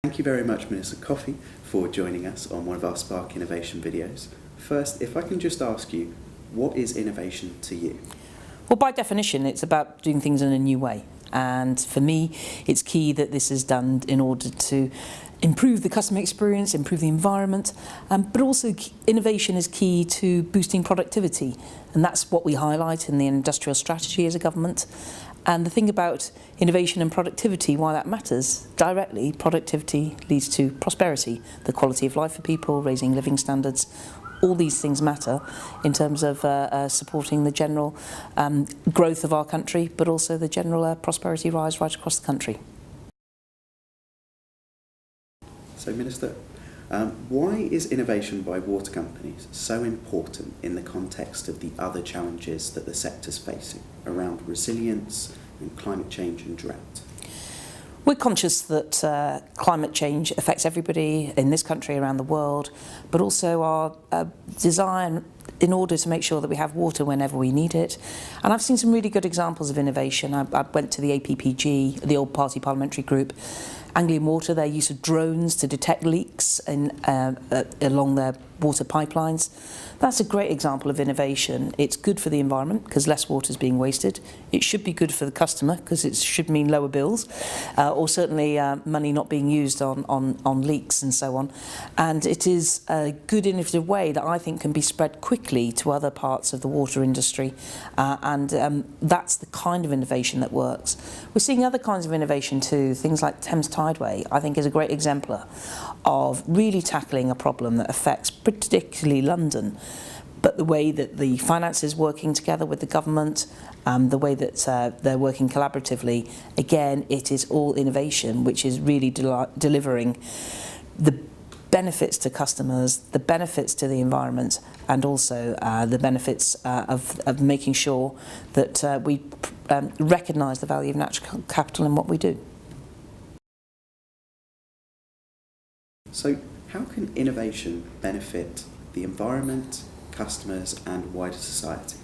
Thank you very much, Minister Coffey, for joining us on one of our Spark Innovation videos. First, if I can just ask you, what is innovation to you? Well, by definition, it's about doing things in a new way. And for me, it's key that this is done in order to improve the customer experience, improve the environment, but also innovation is key to boosting productivity. And that's what we highlight in the industrial strategy as a government. And the thing about innovation and productivity, why that matters, directly, productivity leads to prosperity, the quality of life for people, raising living standards. All these things matter in terms of supporting the general growth of our country, but also the general prosperity rise right across the country. So, Minister, why is innovation by water companies so important in the context of the other challenges that the sector's facing around resilience and climate change and drought? We're conscious that climate change affects everybody in this country, around the world, but also our desire in order to make sure that we have water whenever we need it. And I've seen some really good examples of innovation. I went to the APPG, the Old Party Parliamentary Group, Anglian Water, their use of drones to detect leaks along their water pipelines. That's a great example of innovation. It's good for the environment because less water is being wasted. It should be good for the customer because it should mean lower bills, or certainly money not being used on leaks and so on. And it is a good innovative way that I think can be spread quickly to other parts of the water industry, and that's the kind of innovation that works. We're seeing other kinds of innovation too. Things like Thames Tideway, I think, is a great exemplar of really tackling a problem that affects particularly London. But the way that the finance is working together with the government, the way that they're working collaboratively, again, it is all innovation, which is really delivering the benefits to customers, the benefits to the environment, and also the benefits of making sure that we recognise the value of natural capital in what we do. So, how can innovation benefit the environment, customers and wider society?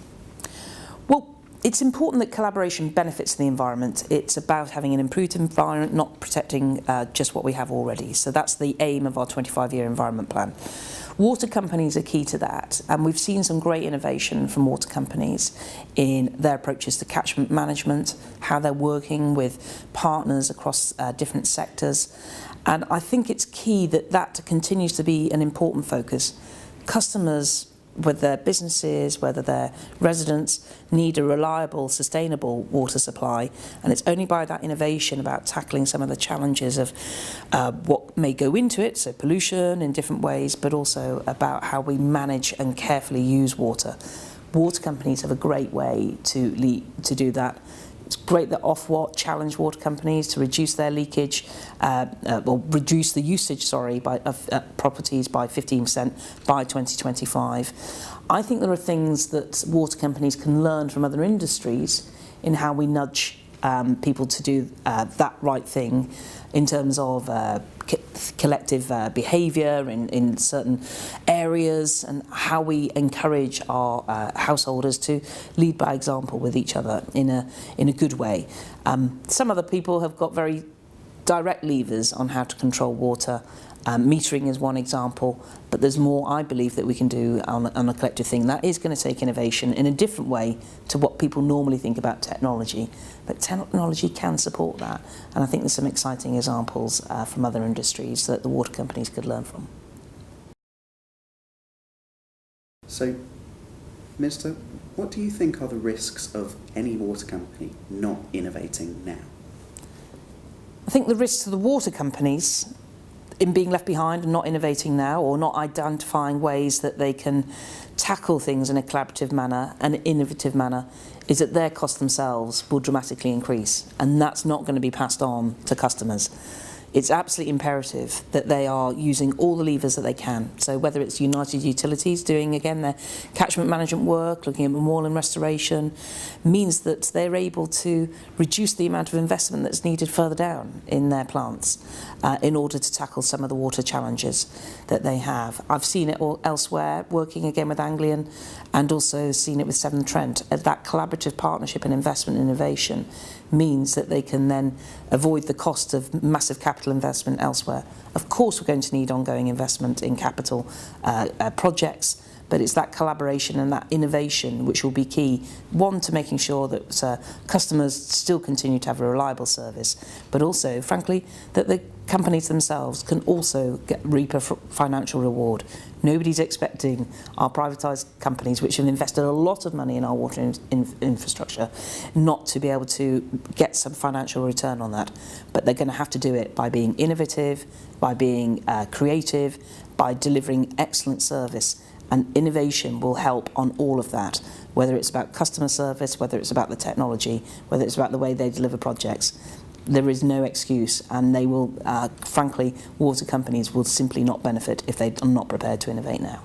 Well, it's important that collaboration benefits the environment. It's about having an improved environment, not protecting just what we have already. So that's the aim of our 25-year environment plan. Water companies are key to that, and we've seen some great innovation from water companies in their approaches to catchment management, how they're working with partners across different sectors. And I think it's key that that continues to be an important focus. Customers, whether they're businesses, whether they're residents, need a reliable, sustainable water supply, and it's only by that innovation about tackling some of the challenges of what may go into it, so pollution in different ways, but also about how we manage and carefully use water. Water companies have a great way to do that. It's great that Ofwat challenged water companies to reduce their leakage, or reduce the usage, of properties by 15% by 2025. I think there are things that water companies can learn from other industries in how we nudge people to do that right thing in terms of collective behaviour in certain areas, and how we encourage our householders to lead by example with each other in a good way. Some other people have got very direct levers on how to control water. Metering is one example, but there's more, I believe, that we can do on a collective thing. That is going to take innovation in a different way to what people normally think about technology, but technology can support that, and I think there's some exciting examples from other industries that the water companies could learn from. So, Minister, what do you think are the risks of any water company not innovating now? I think the risks to the water companies in being left behind and not innovating now, or not identifying ways that they can tackle things in a collaborative manner, an innovative manner, is that their costs themselves will dramatically increase, and that's not going to be passed on to customers. It's absolutely imperative that they are using all the levers that they can. So whether it's United Utilities doing, again, their catchment management work, looking at memorial and restoration, means that they're able to reduce the amount of investment that's needed further down in their plants in order to tackle some of the water challenges that they have. I've seen it all elsewhere, working again with Anglian, and also seen it with Severn Trent. That collaborative partnership and investment in innovation means that they can then avoid the cost of massive capital capital investment elsewhere. Of course, we're going to need ongoing investment in capital projects, but it's that collaboration and that innovation which will be key, one, to making sure that customers still continue to have a reliable service, but also, frankly, that the companies themselves can also reap a financial reward. Nobody's expecting our privatised companies, which have invested a lot of money in our water infrastructure, not to be able to get some financial return on that. But they're going to have to do it by being innovative, by being creative, by delivering excellent service. And innovation will help on all of that, whether it's about customer service, whether it's about the technology, whether it's about the way they deliver projects. There is no excuse, and they will, frankly, water companies will simply not benefit if they are not prepared to innovate now.